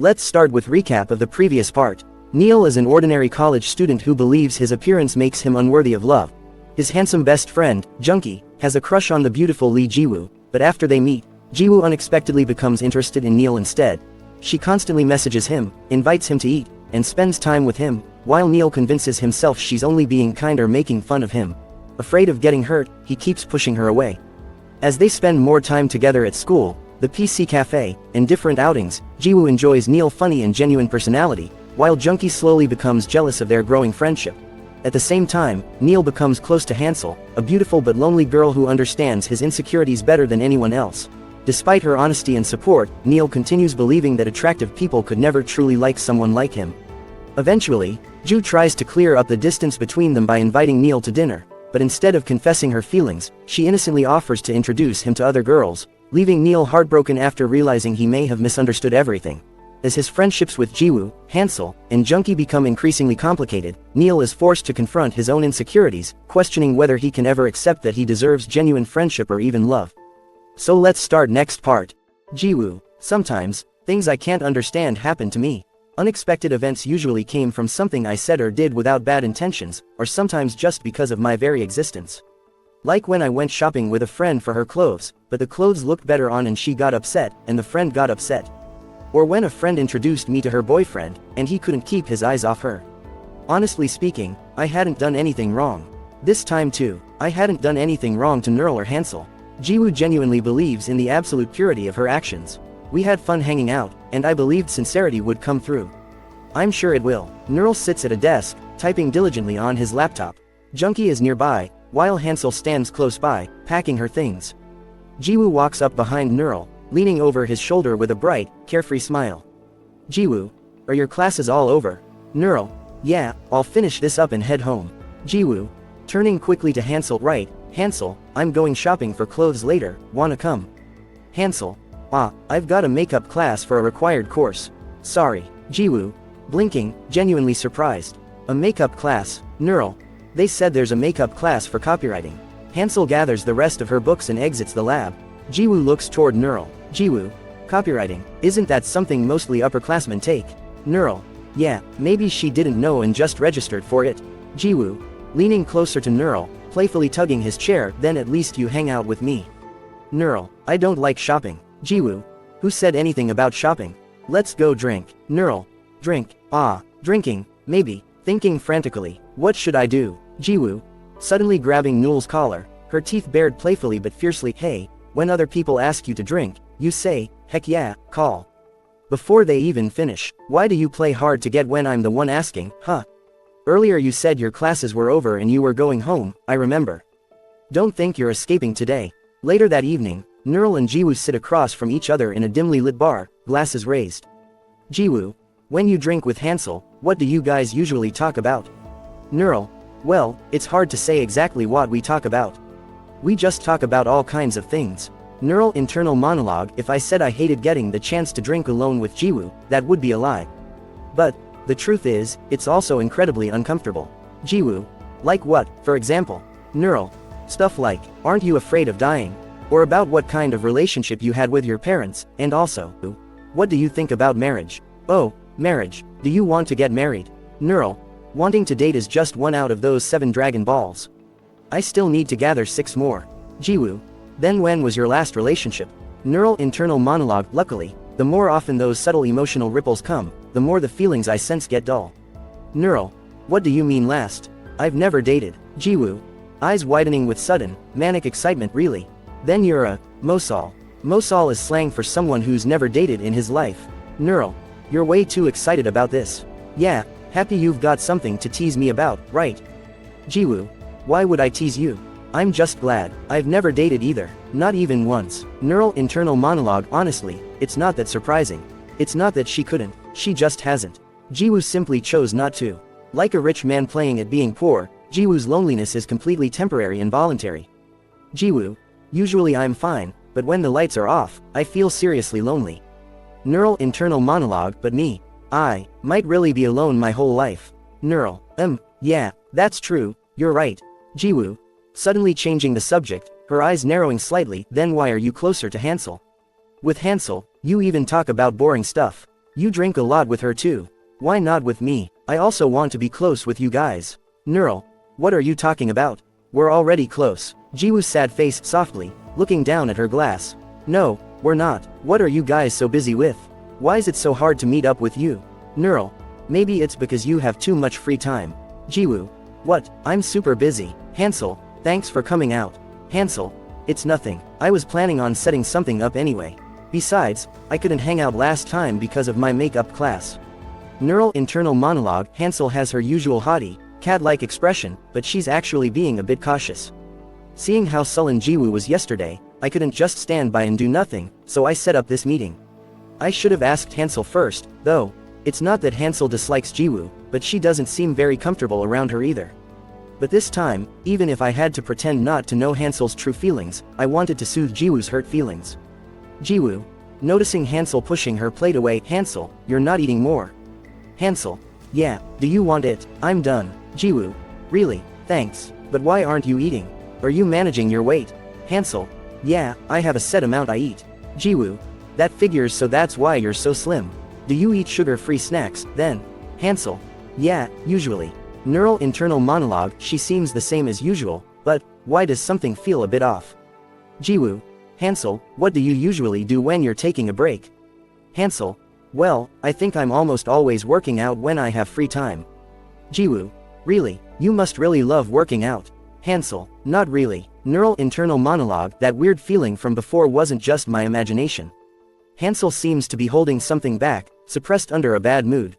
Let's start with recap of the previous part. Neil is an ordinary college student who believes his appearance makes him unworthy of love. His handsome best friend, Junkie, has a crush on the beautiful Lee Jiwoo, but after they meet, Jiwoo unexpectedly becomes interested in Neil instead. She constantly messages him, invites him to eat, and spends time with him, while Neil convinces himself she's only being kind or making fun of him. Afraid of getting hurt, he keeps pushing her away. As they spend more time together at school, the PC cafe, and different outings, Jiwoo enjoys Neil's funny and genuine personality, while Junkie slowly becomes jealous of their growing friendship. At the same time, Neil becomes close to Hansel, a beautiful but lonely girl who understands his insecurities better than anyone else. Despite her honesty and support, Neil continues believing that attractive people could never truly like someone like him. Eventually, Ju tries to clear up the distance between them by inviting Neil to dinner, but instead of confessing her feelings, she innocently offers to introduce him to other girls, leaving Neil heartbroken after realizing he may have misunderstood everything. As his friendships with Jiwoo, Hansel, and Junkie become increasingly complicated, Neil is forced to confront his own insecurities, questioning whether he can ever accept that he deserves genuine friendship or even love. So let's start next part. Jiwoo. Sometimes, things I can't understand happen to me. Unexpected events usually came from something I said or did without bad intentions, or sometimes just because of my very existence. Like when I went shopping with a friend for her clothes, but the clothes looked better on and she got upset, and the friend got upset. Or when a friend introduced me to her boyfriend, and he couldn't keep his eyes off her. Honestly speaking, I hadn't done anything wrong. This time too, I hadn't done anything wrong to Nerl or Hansel. Jiwoo genuinely believes in the absolute purity of her actions. We had fun hanging out, and I believed sincerity would come through. I'm sure it will. Nerl sits at a desk, typing diligently on his laptop. Junkie is nearby, while Hansel stands close by, packing her things. Jiwoo walks up behind Nerl, leaning over his shoulder with a bright, carefree smile. Jiwoo, are your classes all over? Nerl, yeah, I'll finish this up and head home. Jiwoo, turning quickly to Hansel, right, Hansel, I'm going shopping for clothes later, wanna come? Hansel, I've got a makeup class for a required course. Sorry. Jiwoo, blinking, genuinely surprised. A makeup class, Nerl. They said there's a makeup class for copywriting. Hansel gathers the rest of her books and exits the lab. Jiwoo looks toward Nerl. Jiwoo, copywriting, isn't that something mostly upperclassmen take? Nerl, yeah, maybe she didn't know and just registered for it. Jiwoo, leaning closer to Nerl, playfully tugging his chair, then at least you hang out with me. Nerl, I don't like shopping. Jiwoo, who said anything about shopping? Let's go drink. Nerl, drink, drinking, maybe, thinking frantically, what should I do? Jiwoo, suddenly grabbing Newell's collar, her teeth bared playfully but fiercely, hey, when other people ask you to drink, you say, heck yeah, call. Before they even finish, why do you play hard to get when I'm the one asking, huh? Earlier you said your classes were over and you were going home, I remember. Don't think you're escaping today. Later that evening, Nerl and Jiwoo sit across from each other in a dimly lit bar, glasses raised. Jiwoo, when you drink with Hansel, what do you guys usually talk about? Nerl, well, it's hard to say exactly what we talk about. We just talk about all kinds of things. Nerl internal monologue, if I said I hated getting the chance to drink alone with Jiwoo, that would be a lie. But, the truth is, it's also incredibly uncomfortable. Jiwoo, like what, for example? Nerl, stuff like, aren't you afraid of dying? Or about what kind of relationship you had with your parents, and also, what do you think about marriage? Oh, marriage, do you want to get married? Nerl, wanting to date is just one out of those 7 Dragon Balls. I still need to gather 6 more. Jiwoo, then when was your last relationship? Nerl internal monologue, luckily, the more often those subtle emotional ripples come, the more the feelings I sense get dull. Nerl, what do you mean last? I've never dated. Jiwoo, eyes widening with sudden, manic excitement, really? Then you're a mosal. Mosal is slang for someone who's never dated in his life. Nerl, you're way too excited about this. Yeah, happy you've got something to tease me about, right? Jiwoo, why would I tease you? I'm just glad. I've never dated either, not even once. Nerl internal monologue, honestly, it's not that surprising. It's not that she couldn't, she just hasn't. Jiwoo simply chose not to. Like a rich man playing at being poor, Jiwoo's loneliness is completely temporary and voluntary. Jiwoo, usually I'm fine, but when the lights are off, I feel seriously lonely. Nerl internal monologue, but me, I might really be alone my whole life. Nerl, yeah, that's true, you're right. Jiwoo, suddenly changing the subject, her eyes narrowing slightly, then why are you closer to Hansel? With Hansel, you even talk about boring stuff. You drink a lot with her too. Why not with me? I also want to be close with you guys. Neural. What are you talking about? We're already close. Jiwoo's sad face softly, looking down at her glass. No, we're not. What are you guys so busy with? Why is it so hard to meet up with you? Neural. Maybe it's because you have too much free time. Jiwoo. What? I'm super busy. Hansel. Thanks for coming out. Hansel. It's nothing. I was planning on setting something up anyway. Besides, I couldn't hang out last time because of my makeup class. Neural internal monologue. Hansel has her usual haughty, cat-like expression, but she's actually being a bit cautious. Seeing how sullen Jiwoo was yesterday, I couldn't just stand by and do nothing, so I set up this meeting. I should have asked Hansel first, though. It's not that Hansel dislikes Jiwoo, but she doesn't seem very comfortable around her either. But this time, even if I had to pretend not to know Hansel's true feelings, I wanted to soothe Jiwoo's hurt feelings. Jiwoo. Noticing Hansel pushing her plate away. Hansel, you're not eating more. Hansel. Yeah, do you want it? I'm done. Jiwoo. Really, thanks, but why aren't you eating? Are you managing your weight? Hansel. Yeah, I have a set amount I eat. Jiwoo. That figures, so that's why you're so slim. Do you eat sugar-free snacks, then? Hansel. Yeah, usually. Neural internal monologue. She seems the same as usual, but why does something feel a bit off? Jiwoo. Hansel, what do you usually do when you're taking a break? Hansel. Well, I think I'm almost always working out when I have free time. Jiwoo. Really, you must really love working out. Hansel. Not really. Neural internal monologue. That weird feeling from before wasn't just my imagination. Hansel seems to be holding something back, suppressed under a bad mood.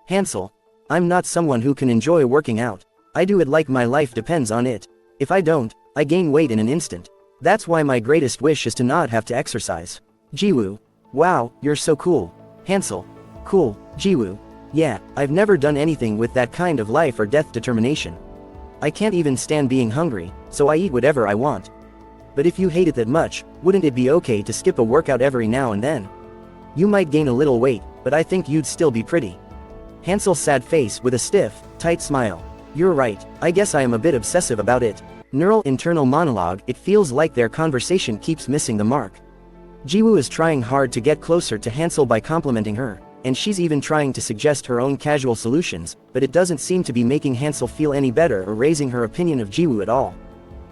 Hansel. I'm not someone who can enjoy working out. I do it like my life depends on it. If I don't, I gain weight in an instant. That's why my greatest wish is to not have to exercise. Jiwoo. Wow, you're so cool. Hansel. Cool. Jiwoo. Yeah, I've never done anything with that kind of life or death determination. I can't even stand being hungry, so I eat whatever I want. But if you hate it that much, wouldn't it be okay to skip a workout every now and then? You might gain a little weight, but I think you'd still be pretty. Hansel's sad face with a stiff, tight smile. You're right, I guess I am a bit obsessive about it. Neural internal monologue. It feels like their conversation keeps missing the mark. Jiwoo is trying hard to get closer to Hansel by complimenting her, and she's even trying to suggest her own casual solutions, but it doesn't seem to be making Hansel feel any better or raising her opinion of Jiwoo at all.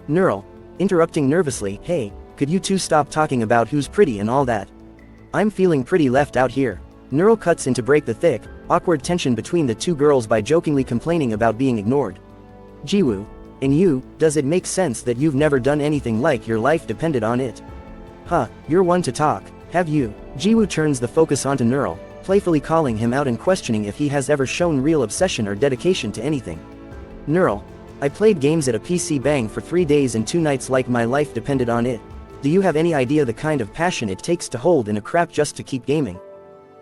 Neural. Interrupting nervously. Hey, could you two stop talking about who's pretty and all that? I'm feeling pretty left out here. Neural cuts in to break the thick, awkward tension between the two girls by jokingly complaining about being ignored. Jiwoo. And you, does it make sense that you've never done anything like your life depended on it? Huh, you're one to talk, have you? Jiwoo turns the focus onto Neural, playfully calling him out and questioning if he has ever shown real obsession or dedication to anything. Neural. I played games at a PC bang for 3 days and 2 nights like my life depended on it. Do you have any idea the kind of passion it takes to hold in a crap just to keep gaming?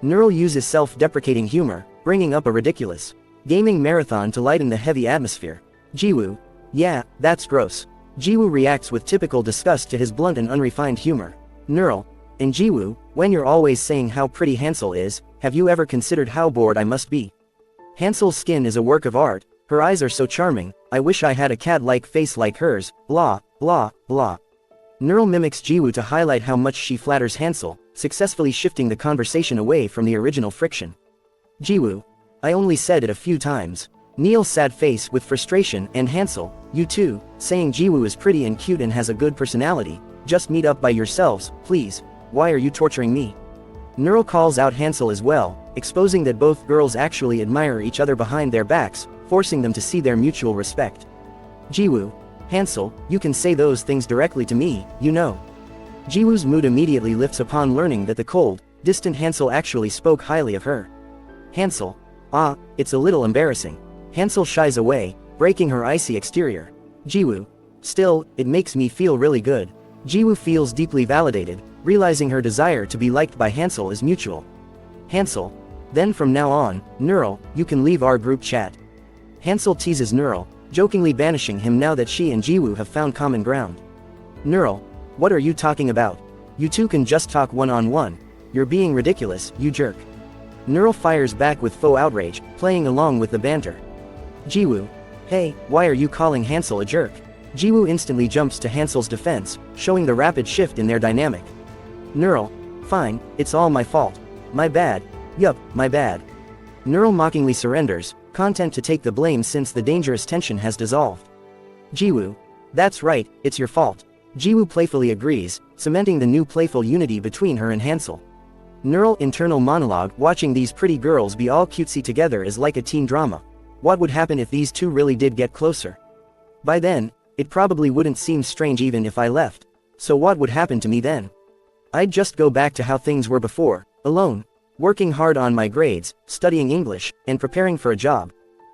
Neural uses self-deprecating humor, bringing up a ridiculous gaming marathon to lighten the heavy atmosphere. Jiwoo. Yeah, that's gross. Jiwoo reacts with typical disgust to his blunt and unrefined humor. Neural. And Jiwoo, when you're always saying how pretty Hansel is, have you ever considered how bored I must be? Hansel's skin is a work of art, her eyes are so charming, I wish I had a cat-like face like hers, blah, blah, blah. Neural mimics Jiwoo to highlight how much she flatters Hansel, successfully shifting the conversation away from the original friction. Jiwoo. I only said it a few times. Neil's sad face with frustration. And Hansel, you too, saying Jiwoo is pretty and cute and has a good personality, just meet up by yourselves, please, why are you torturing me? Neural calls out Hansel as well, exposing that both girls actually admire each other behind their backs, forcing them to see their mutual respect. Jiwoo. Hansel, you can say those things directly to me, you know. Jiwoo's mood immediately lifts upon learning that the cold, distant Hansel actually spoke highly of her. Hansel. Ah, it's a little embarrassing. Hansel shies away, breaking her icy exterior. Jiwoo. Still, it makes me feel really good. Jiwoo feels deeply validated, realizing her desire to be liked by Hansel is mutual. Hansel. Then from now on, Neural, you can leave our group chat. Hansel teases Neural, jokingly banishing him now that she and Jiwoo have found common ground. Neural. What are you talking about? You two can just talk one-on-one. You're being ridiculous, you jerk. Neural fires back with faux outrage, playing along with the banter. Jiwoo. Hey, why are you calling Hansel a jerk? Jiwoo instantly jumps to Hansel's defense, showing the rapid shift in their dynamic. Neural. Fine, it's all my fault. My bad. Yup, my bad. Neural mockingly surrenders, content to take the blame since the dangerous tension has dissolved. Jiwoo. That's right, it's your fault. Jiwoo playfully agrees, cementing the new playful unity between her and Hansel. Neural internal monologue. Watching these pretty girls be all cutesy together is like a teen drama. What would happen if these two really did get closer? By then, it probably wouldn't seem strange even if I left. So what would happen to me then? I'd just go back to how things were before, alone, working hard on my grades, studying English, and preparing for a job.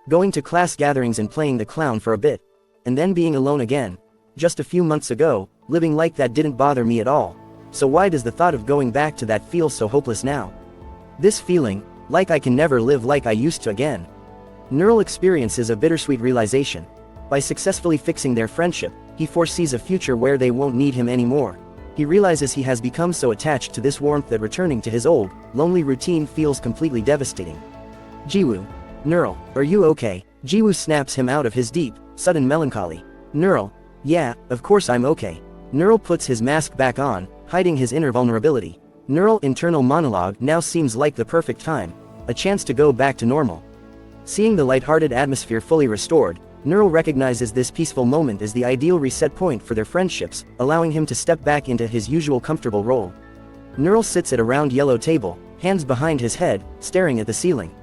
Going to class gatherings and playing the clown for a bit. And then being alone again. Just a few months ago, living like that didn't bother me at all. So why does the thought of going back to that feel so hopeless now? This feeling, like I can never live like I used to again. Neural experiences a bittersweet realization. By successfully fixing their friendship, he foresees a future where they won't need him anymore. He realizes he has become so attached to this warmth that returning to his old, lonely routine feels completely devastating. Jiwoo. Neural, are you okay? Jiwoo snaps him out of his deep, sudden melancholy. Neural. Yeah, of course I'm okay. Neural puts his mask back on, hiding his inner vulnerability. Neural internal monologue. Now seems like the perfect time. A chance to go back to normal. Seeing the lighthearted atmosphere fully restored, Neural recognizes this peaceful moment as the ideal reset point for their friendships, allowing him to step back into his usual comfortable role. Neural sits at a round yellow table, hands behind his head, staring at the ceiling.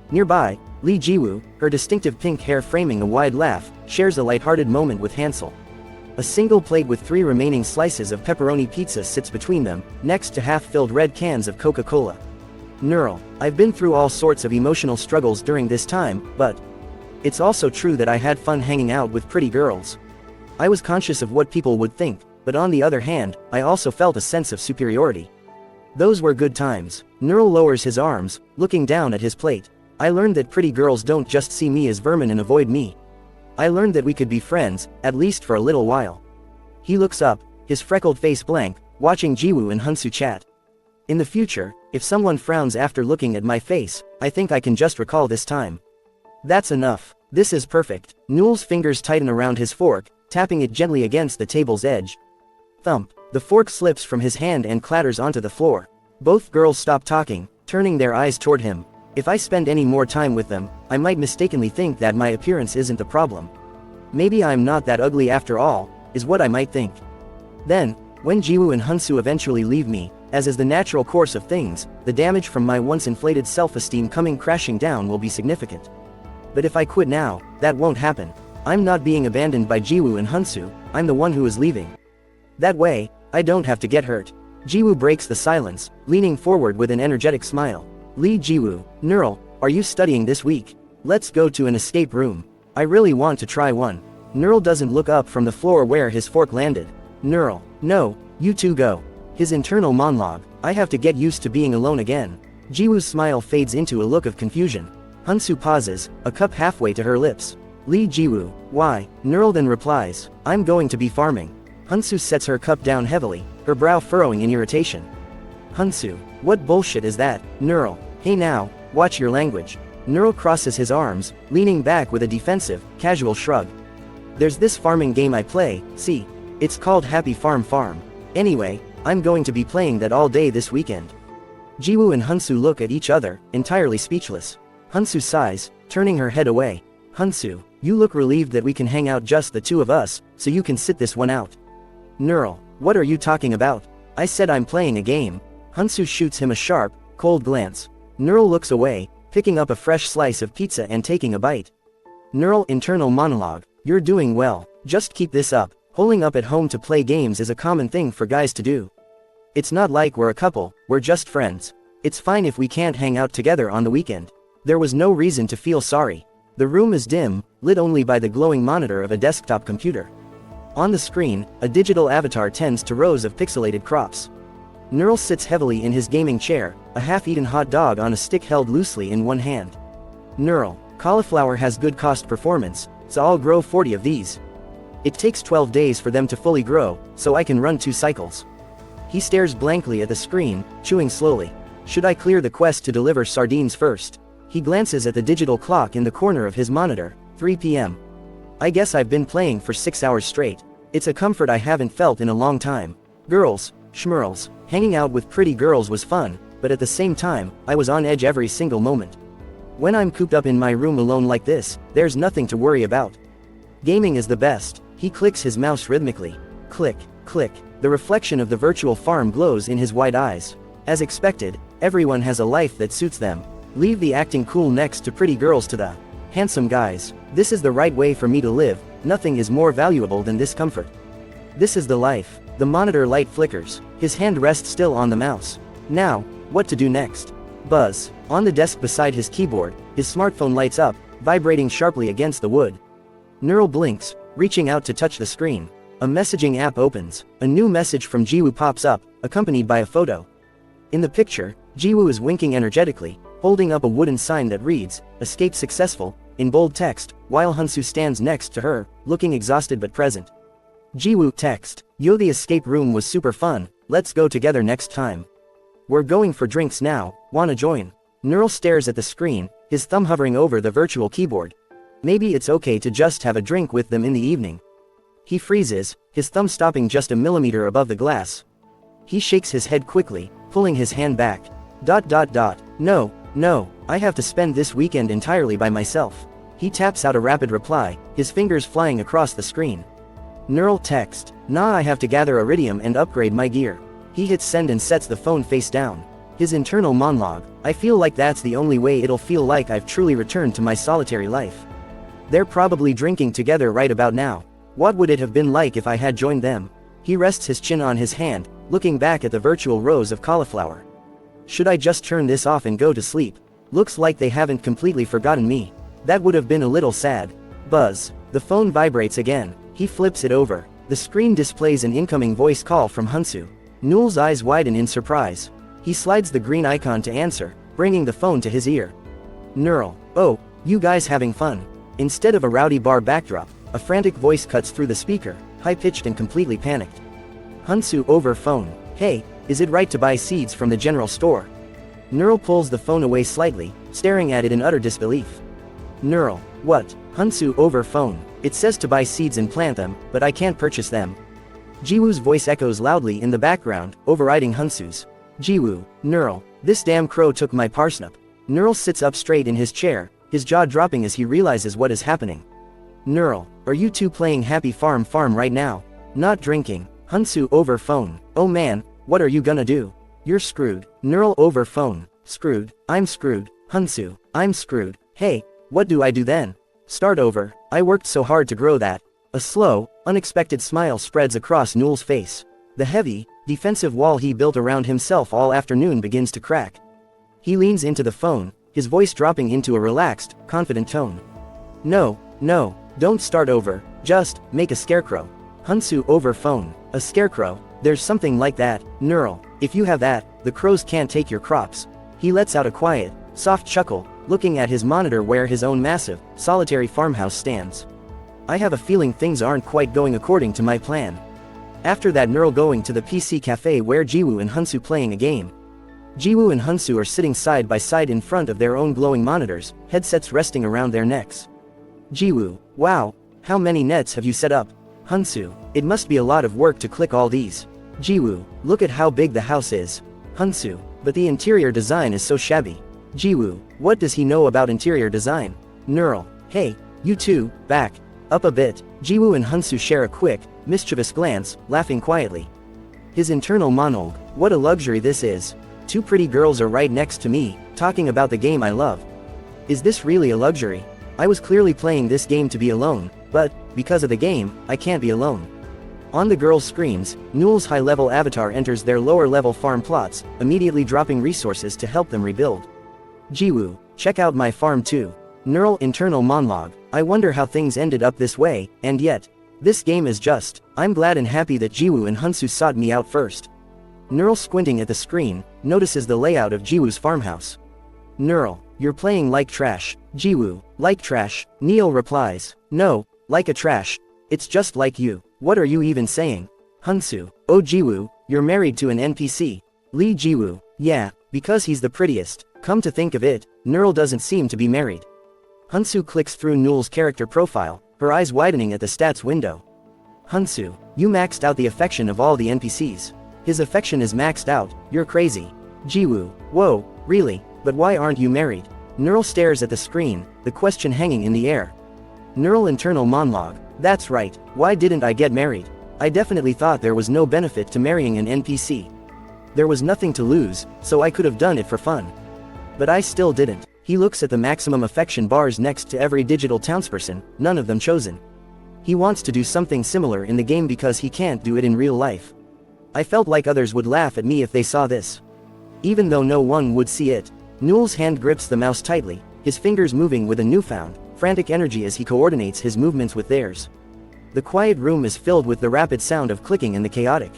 Nearby, Lee Jiwoo, her distinctive pink hair framing a wide laugh, shares a lighthearted moment with Hansel. A single plate with 3 remaining slices of pepperoni pizza sits between them, next to half-filled red cans of Coca-Cola. Neural, I've been through all sorts of emotional struggles during this time, but it's also true that I had fun hanging out with pretty girls. I was conscious of what people would think, but on the other hand, I also felt a sense of superiority. Those were good times. Neural lowers his arms, looking down at his plate. I learned that pretty girls don't just see me as vermin and avoid me. I learned that we could be friends, at least for a little while. He looks up, his freckled face blank, watching Jiwoo and Hunsu chat. In the future, if someone frowns after looking at my face, I think I can just recall this time. That's enough. This is perfect. Neul's fingers tighten around his fork, tapping it gently against the table's edge. Thump. The fork slips from his hand and clatters onto the floor. Both girls stop talking, turning their eyes toward him. If I spend any more time with them, I might mistakenly think that my appearance isn't the problem. Maybe I'm not that ugly after all, is what I might think. Then, when Jiwoo and Hunsu eventually leave me, as is the natural course of things, the damage from my once inflated self-esteem coming crashing down will be significant. But if I quit now, that won't happen. I'm not being abandoned by Jiwoo and Hunsu, I'm the one who is leaving. That way, I don't have to get hurt. Jiwoo breaks the silence, leaning forward with an energetic smile. Lee Jiwoo, Neural, are you studying this week? Let's go to an escape room. I really want to try one. Neural doesn't look up from the floor where his fork landed. Neural, no, you two go. His internal monologue, I have to get used to being alone again. Jiwoo's smile fades into a look of confusion. Hunsu pauses, a cup halfway to her lips. Lee Jiwoo, why? Neural then replies, I'm going to be farming. Hunsu sets her cup down heavily, her brow furrowing in irritation. Hunsu, what bullshit is that? Neural, hey now, watch your language. Neural crosses his arms, leaning back with a defensive, casual shrug. There's this farming game I play, see? It's called Happy Farm Farm. Anyway, I'm going to be playing that all day this weekend. Jiwoo and Hunsu look at each other, entirely speechless. Hunsu sighs, turning her head away. Hunsu, you look relieved that we can hang out just the two of us, so you can sit this one out. Neural, what are you talking about? I said I'm playing a game. Hunsu shoots him a sharp, cold glance. Neural looks away, picking up a fresh slice of pizza and taking a bite. Neural internal monologue, you're doing well, just keep this up. Holing up at home to play games is a common thing for guys to do. It's not like we're a couple, we're just friends. It's fine if we can't hang out together on the weekend. There was no reason to feel sorry. The room is dim, lit only by the glowing monitor of a desktop computer. On the screen, a digital avatar tends to rows of pixelated crops. Neural sits heavily in his gaming chair, a half-eaten hot dog on a stick held loosely in one hand. Neural, cauliflower has good cost performance, so I'll grow 40 of these. It takes 12 days for them to fully grow, so I can run 2 cycles. He stares blankly at the screen, chewing slowly. Should I clear the quest to deliver sardines first? He glances at the digital clock in the corner of his monitor, 3 p.m. I guess I've been playing for 6 hours straight. It's a comfort I haven't felt in a long time. Girls, schmurls, hanging out with pretty girls was fun, but at the same time, I was on edge every single moment. When I'm cooped up in my room alone like this, there's nothing to worry about. Gaming is the best. He clicks his mouse rhythmically. Click, click. The reflection of the virtual farm glows in his wide eyes. As expected, everyone has a life that suits them. Leave the acting cool next to pretty girls to the handsome guys. This is the right way for me to live. Nothing is more valuable than this comfort. This is the life. The monitor light flickers. His hand rests still on the mouse. Now, what to do next? Buzz. On the desk beside his keyboard, his smartphone lights up, vibrating sharply against the wood. Neural blinks, reaching out to touch the screen. A messaging app opens. A new message from Jiwoo pops up, accompanied by a photo. In the picture, Jiwoo is winking energetically, holding up a wooden sign that reads, "Escape successful," in bold text, while Hansu stands next to her, looking exhausted but present. Jiwoo text, "Yo, the escape room was super fun, let's go together next time. We're going for drinks now, wanna join?" Neural stares at the screen, his thumb hovering over the virtual keyboard. Maybe it's okay to just have a drink with them in the evening. He freezes, his thumb stopping just a millimeter above the glass. He shakes his head quickly, pulling his hand back. No, I have to spend this weekend entirely by myself. He taps out a rapid reply, his fingers flying across the screen. Neural text, "Nah, I have to gather iridium and upgrade my gear." He hits send and sets the phone face down. His internal monologue, "I feel like that's the only way it'll feel like I've truly returned to my solitary life. They're probably drinking together right about now. What would it have been like if I had joined them?" He rests his chin on his hand, looking back at the virtual rows of cauliflower. "Should I just turn this off and go to sleep? Looks like they haven't completely forgotten me. That would have been a little sad." Buzz. The phone vibrates again. He flips it over. The screen displays an incoming voice call from Hansu. Newell's eyes widen in surprise. He slides the green icon to answer, bringing the phone to his ear. Neural. "Oh, you guys having fun?" Instead of a rowdy bar backdrop, a frantic voice cuts through the speaker, high-pitched and completely panicked. Hansu over phone. "Hey, is it right to buy seeds from the general store?" Neural pulls the phone away slightly, staring at it in utter disbelief. Neural. "What?" Hansu over phone. "It says to buy seeds and plant them, but I can't purchase them." Jiwoo's voice echoes loudly in the background, overriding Hansu's. Jiwoo. Neural. "This damn crow took my parsnip." Neural sits up straight in his chair, his jaw dropping as he realizes what is happening. Neural. "Are you two playing Happy Farm right now? Not drinking?" Hansu over phone. "Oh man, what are you gonna do? You're screwed." Neural over phone. "Screwed? I'm screwed." Hansu. "I'm screwed. Hey, what do I do then? Start over. I worked so hard to grow that." A slow, unexpected smile spreads across Newell's face. The heavy, defensive wall he built around himself all afternoon begins to crack. He leans into the phone, his voice dropping into a relaxed, confident tone. No, don't start over, just make a scarecrow." Hansu over phone. "A scarecrow? There's something like that, Neural. If you have that, the crows can't take your crops." He lets out a quiet, soft chuckle, looking at his monitor where his own massive, solitary farmhouse stands. "I have a feeling things aren't quite going according to my plan." After that, Neural going to the PC cafe where Jiwoo and Hansu playing a game. Jiwoo and Hansu are sitting side by side in front of their own glowing monitors, headsets resting around their necks. Jiwoo. "Wow, how many nets have you set up?" Hansu. "It must be a lot of work to click all these." Jiwoo. "Look at how big the house is." Hansu. "But the interior design is so shabby." Jiwoo. "What does he know about interior design?" Neural. "Hey, you two, back up a bit." Jiwoo and Hansu share a quick, mischievous glance, laughing quietly. His internal monologue. "What a luxury this is. Two pretty girls are right next to me, talking about the game I love. Is this really a luxury? I was clearly playing this game to be alone, but, because of the game, I can't be alone." On the girls' screens, Newell's high-level avatar enters their lower-level farm plots, immediately dropping resources to help them rebuild. Jiwoo. "Check out my farm too." Neural internal monologue. "I wonder how things ended up this way, and yet, this game is just, I'm glad and happy that Jiwoo and Hansu sought me out first." Neural squinting at the screen, notices the layout of Jiwoo's farmhouse. Neural. "You're playing like trash." Jiwoo. "Like trash?" Neil replies. "No, like a trash. It's just like you. What are you even saying?" Hansu. "Oh Jiwoo, you're married to an NPC. Lee Jiwoo. Yeah, because he's the prettiest. Come to think of it, Neural doesn't seem to be married." Hansu clicks through Newell's character profile, her eyes widening at the stats window. Hansu. "You maxed out the affection of all the NPCs. His affection is maxed out, you're crazy." Jiwoo, whoa, really, but why aren't you married? Neural stares at the screen, the question hanging in the air. Neural internal monologue, that's right, why didn't I get married? I definitely thought there was no benefit to marrying an NPC. There was nothing to lose, so I could have done it for fun. But I still didn't. He looks at the maximum affection bars next to every digital townsperson, none of them chosen. He wants to do something similar in the game because he can't do it in real life. I felt like others would laugh at me if they saw this. Even though no one would see it. Newell's hand grips the mouse tightly, his fingers moving with a newfound, frantic energy as he coordinates his movements with theirs. The quiet room is filled with the rapid sound of clicking and the chaotic.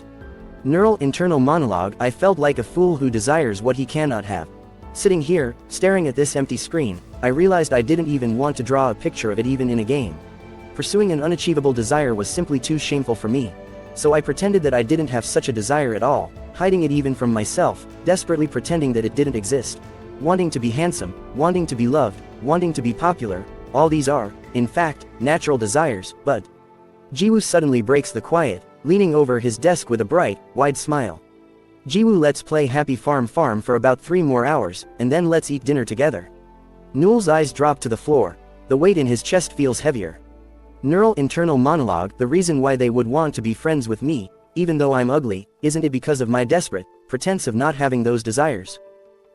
Neural internal monologue, I felt like a fool who desires what he cannot have. Sitting here, staring at this empty screen, I realized I didn't even want to draw a picture of it even in a game. Pursuing an unachievable desire was simply too shameful for me. So I pretended that I didn't have such a desire at all, hiding it even from myself, desperately pretending that it didn't exist. Wanting to be handsome, wanting to be loved, wanting to be popular, all these are, in fact, natural desires, but... Jiwoo suddenly breaks the quiet, leaning over his desk with a bright, wide smile. Jiwoo, let's play Happy Farm for about 3 more hours, and then let's eat dinner together. Newell's eyes drop to the floor, the weight in his chest feels heavier. Neural internal monologue, the reason why they would want to be friends with me, even though I'm ugly, isn't it because of my desperate pretense of not having those desires?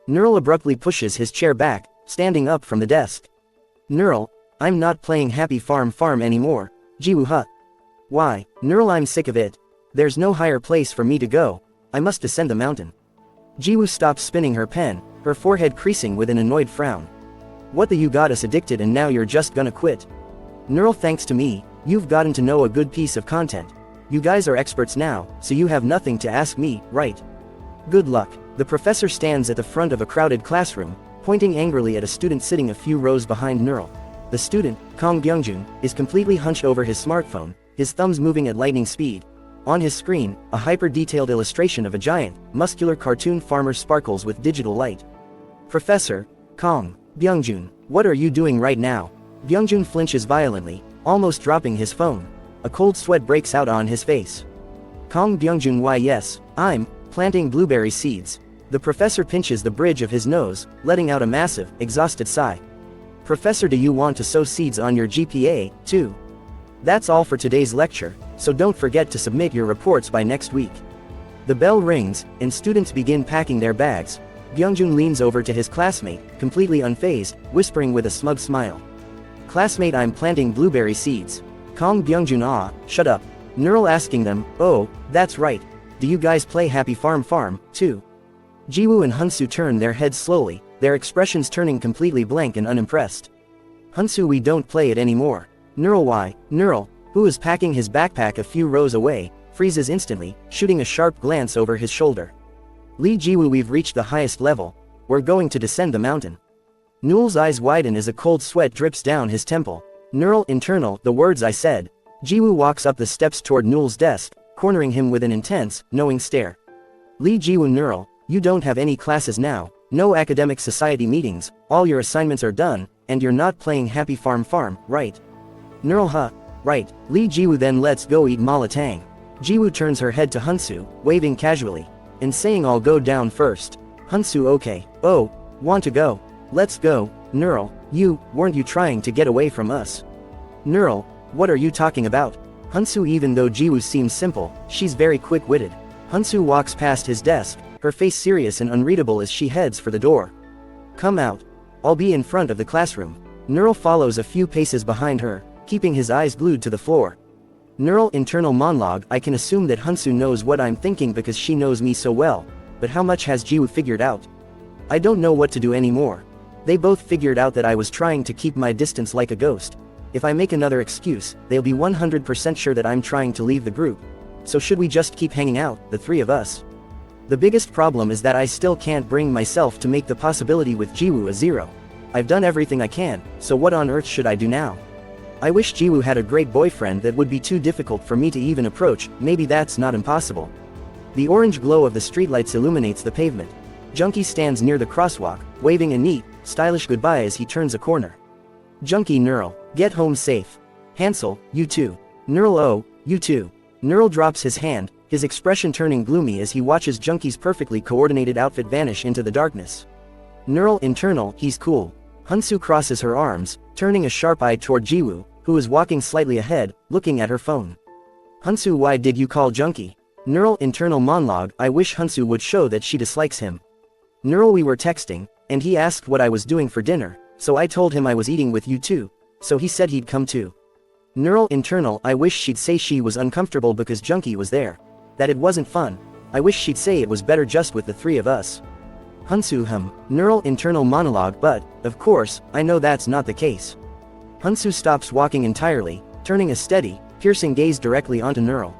Neural abruptly pushes his chair back, standing up from the desk. Neural, I'm not playing Happy Farm anymore, Jiwoo huh? Why, Neural, I'm sick of it. There's no higher place for me to go. I must descend the mountain. Jiwoo stops spinning her pen, her forehead creasing with an annoyed frown. What the you got us addicted and now you're just gonna quit? Neural, thanks to me, you've gotten to know a good piece of content. You guys are experts now, so you have nothing to ask me, right? Good luck. The professor stands at the front of a crowded classroom, pointing angrily at a student sitting a few rows behind Neural. The student, Kang Byungjun, is completely hunched over his smartphone, his thumbs moving at lightning speed. On his screen, a hyper-detailed illustration of a giant, muscular cartoon farmer sparkles with digital light. Professor, Kang Byungjun, what are you doing right now? Byungjun flinches violently, almost dropping his phone. A cold sweat breaks out on his face. Kang Byungjun, why yes, I'm planting blueberry seeds. The professor pinches the bridge of his nose, letting out a massive, exhausted sigh. Professor, do you want to sow seeds on your GPA, too? That's all for today's lecture, so don't forget to submit your reports by next week. The bell rings, and students begin packing their bags. Byungjun leans over to his classmate, completely unfazed, whispering with a smug smile. Classmate, I'm planting blueberry seeds. Kang Byungjun, ah, shut up. Neural asking them, oh, that's right. Do you guys play Happy Farm, too? Jiwoo and Hunsu turn their heads slowly, their expressions turning completely blank and unimpressed. Hunsu, we don't play it anymore. Neural, why? Neural, who is packing his backpack a few rows away, freezes instantly, shooting a sharp glance over his shoulder. Lee Jiwoo, we've reached the highest level. We're going to descend the mountain. Newell's eyes widen as a cold sweat drips down his temple. Neural internal, the words I said. Jiwoo walks up the steps toward Newell's desk, cornering him with an intense, knowing stare. Lee Jiwoo, Neural, you don't have any classes now, no academic society meetings, all your assignments are done, and you're not playing Happy Farm, right? Neural, huh? Right. Lee Jiwoo, then let's go eat malatang. Jiwoo turns her head to Hunsu, waving casually, and saying I'll go down first. Hunsu, okay. Oh, want to go? Let's go. Neural, weren't you trying to get away from us? Neural, what are you talking about? Hunsu, even though Jiwoo seems simple, she's very quick-witted. Hunsu walks past his desk, her face serious and unreadable as she heads for the door. Come out. I'll be in front of the classroom. Neural follows a few paces behind her, keeping his eyes glued to the floor. Neural internal monologue, I can assume that Hunsu knows what I'm thinking because she knows me so well, but how much has Jiwoo figured out? I don't know what to do anymore. They both figured out that I was trying to keep my distance like a ghost. If I make another excuse, they'll be 100% sure that I'm trying to leave the group. So should we just keep hanging out, the 3 of us? The biggest problem is that I still can't bring myself to make the possibility with Jiwoo a 0. I've done everything I can, so what on earth should I do now? I wish Jiwoo had a great boyfriend that would be too difficult for me to even approach, maybe that's not impossible. The orange glow of the streetlights illuminates the pavement. Junkie stands near the crosswalk, waving a neat, stylish goodbye as he turns a corner. Junkie, Neural, get home safe. Hansel, you too. Neural, oh, you too. Neural drops his hand, his expression turning gloomy as he watches Junki's perfectly coordinated outfit vanish into the darkness. Neural internal, he's cool. Hunsu crosses her arms, turning a sharp eye toward Jiwoo, who is walking slightly ahead, looking at her phone. Hunsu, why did you call Junki? Neural internal monologue, I wish Hunsu would show that she dislikes him. Neural, we were texting, and he asked what I was doing for dinner, so I told him I was eating with you too, so he said he'd come too. Neural internal, I wish she'd say she was uncomfortable because Junki was there. That it wasn't fun. I wish she'd say it was better just with the three of us. Hunsu, Neural internal monologue, but, of course, I know that's not the case. Hunsu stops walking entirely, turning a steady, piercing gaze directly onto Neural.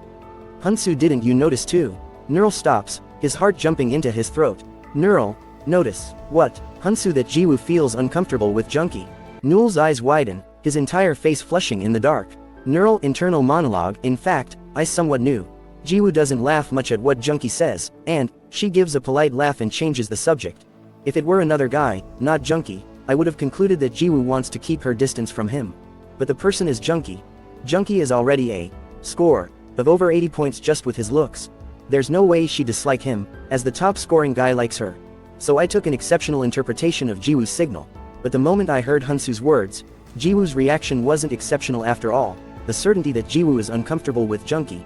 Hunsu, didn't you notice too? Neural stops, his heart jumping into his throat. Neural, notice, what? Hunsu, that Jiwoo feels uncomfortable with Junki. Neul's eyes widen, his entire face flushing in the dark. Neural internal monologue, in fact, I somewhat knew. Jiwoo doesn't laugh much at what Junki says, and, she gives a polite laugh and changes the subject. If it were another guy, not Junki, I would have concluded that Jiwoo wants to keep her distance from him. But the person is Junki. Junki is already a score of over 80 points just with his looks. There's no way she'd dislike him, as the top scoring guy likes her. So I took an exceptional interpretation of Jiwoo's signal. But the moment I heard Hunsu's words, Jiwoo's reaction wasn't exceptional after all, the certainty that Jiwoo is uncomfortable with Junki.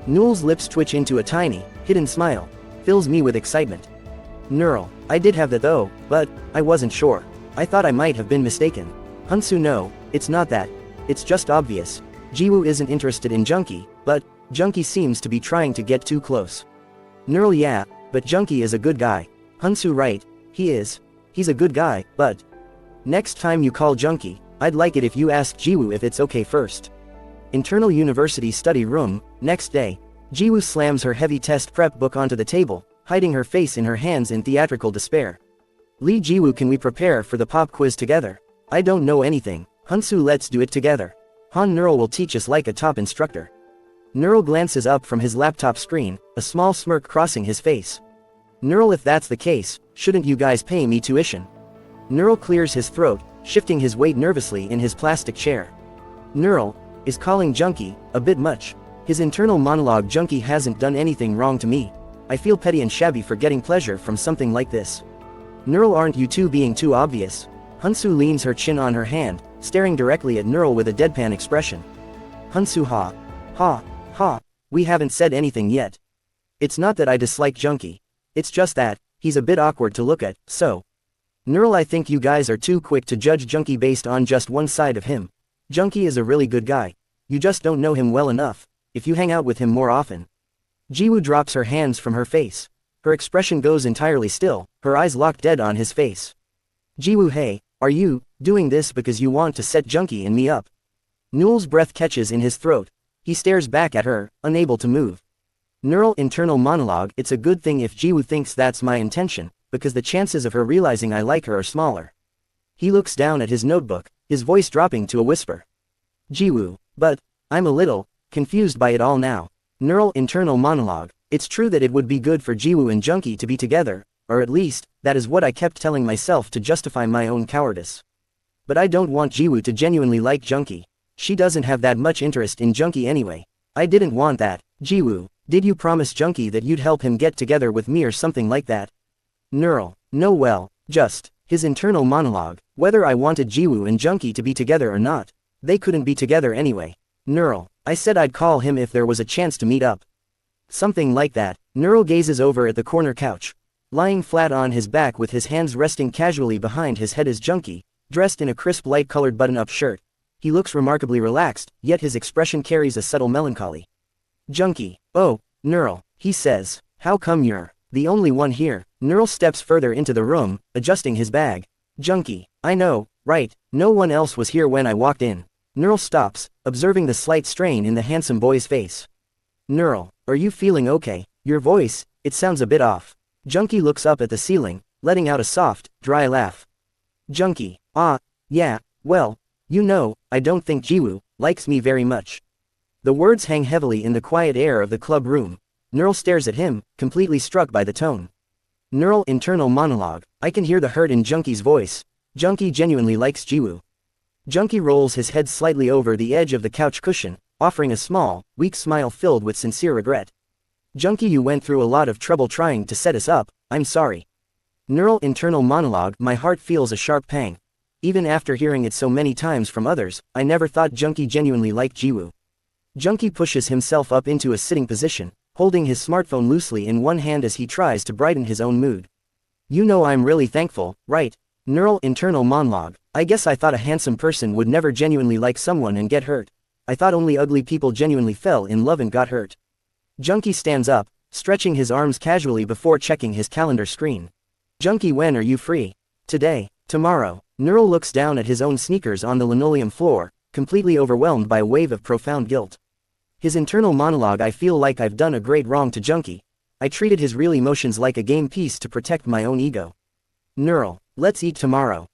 Neul's lips twitch into a tiny, hidden smile, fills me with excitement. Neural, I did have that though, but, I wasn't sure. I thought I might have been mistaken. Hunsu, no, it's not that. It's just obvious. Jiwoo isn't interested in Junki, but, Junki seems to be trying to get too close. Neural, yeah, but Junki is a good guy. Hunsu, right, he is. He's a good guy, but. Next time you call Junki, I'd like it if you ask Jiwoo if it's okay first. Internal University study room, next day. Jiwoo slams her heavy test prep book onto the table, hiding her face in her hands in theatrical despair. Lee, Jiwoo, can we prepare for the pop quiz together? I don't know anything. Hunsu, let's do it together. Han, Neural will teach us like a top instructor. Neural glances up from his laptop screen, a small smirk crossing his face. Neural, if that's the case, shouldn't you guys pay me tuition? Neural clears his throat, shifting his weight nervously in his plastic chair. Neural, is calling Junki a bit much? His internal monologue, Junki hasn't done anything wrong to me. I feel petty and shabby for getting pleasure from something like this. Neural, aren't you two being too obvious? Hunsu leans her chin on her hand, staring directly at Neural with a deadpan expression. Hunsu, ha. Ha, ha, we haven't said anything yet. It's not that I dislike Junki. It's just that, he's a bit awkward to look at, so. Neural, I think you guys are too quick to judge Junki based on just one side of him. Junki is a really good guy. You just don't know him well enough, if you hang out with him more often. Jiwoo drops her hands from her face. Her expression goes entirely still, her eyes locked dead on his face. Jiwoo, hey, are you doing this because you want to set Junki and me up? Neul's breath catches in his throat. He stares back at her, unable to move. Neural internal monologue, it's a good thing if Jiwoo thinks that's my intention, because the chances of her realizing I like her are smaller. He looks down at his notebook, his voice dropping to a whisper. Jiwoo, but, I'm a little confused by it all now. Neural internal monologue, it's true that it would be good for Jiwoo and Junki to be together, or at least, that is what I kept telling myself to justify my own cowardice. But I don't want Jiwoo to genuinely like Junki. She doesn't have that much interest in Junki anyway. I didn't want that. Jiwoo, did you promise Junki that you'd help him get together with me or something like that? Neural, no, well, just, his internal monologue, whether I wanted Jiwoo and Junki to be together or not. They couldn't be together anyway. Neural, I said I'd call him if there was a chance to meet up. Something like that. Neural gazes over at the corner couch. Lying flat on his back with his hands resting casually behind his head is Junki, dressed in a crisp light-colored button-up shirt. He looks remarkably relaxed, yet his expression carries a subtle melancholy. Junki, oh, Neural, he says, how come you're the only one here? Neural steps further into the room, adjusting his bag. Junki, I know, right, no one else was here when I walked in. Neural stops, observing the slight strain in the handsome boy's face. Neural, are you feeling okay? Your voice, it sounds a bit off. Junki looks up at the ceiling, letting out a soft, dry laugh. Junki, yeah, well, you know, I don't think Jiwoo likes me very much. The words hang heavily in the quiet air of the club room. Neural stares at him, completely struck by the tone. Neural internal monologue, I can hear the hurt in Junki's voice. Junki genuinely likes Jiwoo. Junki rolls his head slightly over the edge of the couch cushion, offering a small, weak smile filled with sincere regret. Junkie, you went through a lot of trouble trying to set us up, I'm sorry. Neural internal monologue. My heart feels a sharp pang. Even after hearing it so many times from others, I never thought Junkie genuinely liked Jiwoo. Junkie pushes himself up into a sitting position, holding his smartphone loosely in one hand as he tries to brighten his own mood. You know, I'm really thankful, right? Neural internal monologue. I guess I thought a handsome person would never genuinely like someone and get hurt. I thought only ugly people genuinely fell in love and got hurt. Junkie stands up, stretching his arms casually before checking his calendar screen. Junkie, when are you free? Today, tomorrow. Neural looks down at his own sneakers on the linoleum floor, completely overwhelmed by a wave of profound guilt. His internal monologue. I feel like I've done a great wrong to Junkie. I treated his real emotions like a game piece to protect my own ego. Neural, let's eat tomorrow.